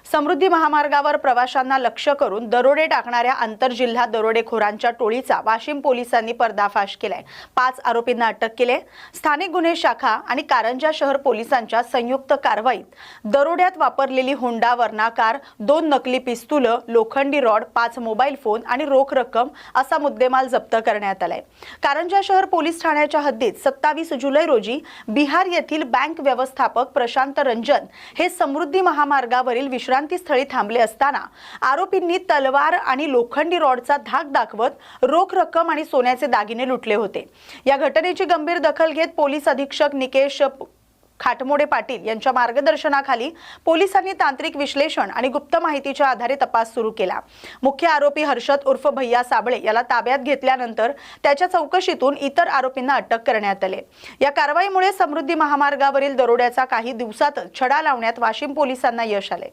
समृद्धी महामार्गावर प्रवाशांना लक्ष्य करून दरोडे टाकणाऱ्या आंतरजिल्हा दरोडेखोरांच्या टोळीचा वाशिम पोलिसांनी पर्दाफाश केलाय। 5 आरोपींना अटक केली। स्थानिक गुन्हे शाखा आणि कारंजा शहर पोलिसांच्या संयुक्त कारवाईत दरोड्यात वापरलेली होंडा वर्ना कार, 2 नकली पिस्तूल, लोखंडी रॉड, 5 मोबाईल फोन आणि रोख रक्कम असा मुद्देमाल जप्त करण्यात आलाय। कारंजा शहर पोलीस ठाण्याच्या हद्दीत 27 जुलै रोजी बिहार येथील बँक व्यवस्थापक प्रशांत रंजन हे समृद्धी महामार्गावरील विश्रांती स्थळी थांबले असताना आरोपींनी तलवार आणि लोखंडी रॉडचा धाक दाखवत रोख रक्कम आणि सोन्याचे दागिने लुटले होते। या घटनेची गंभीर दखल घेत पोलीस अधीक्षक निकेश खाटमोडे पाटील यांच्या मार्गदर्शनाखाली पोलिसांनी तांत्रिक विश्लेषण आणि गुप्त माहितीच्या आधारे तपास सुरू केला। मुख्य आरोपी हर्षद उर्फ भैया साबळे याला ताब्यात घेतल्यानंतर त्याच्या चौकशीतून इतर आरोपींना अटक करण्यात आली। या कारवाईमुळे समृद्धी महामार्गावरील दरोड्याचा काही दिवसातच छडा लावण्यात वाशिम पोलिसांना यश आले।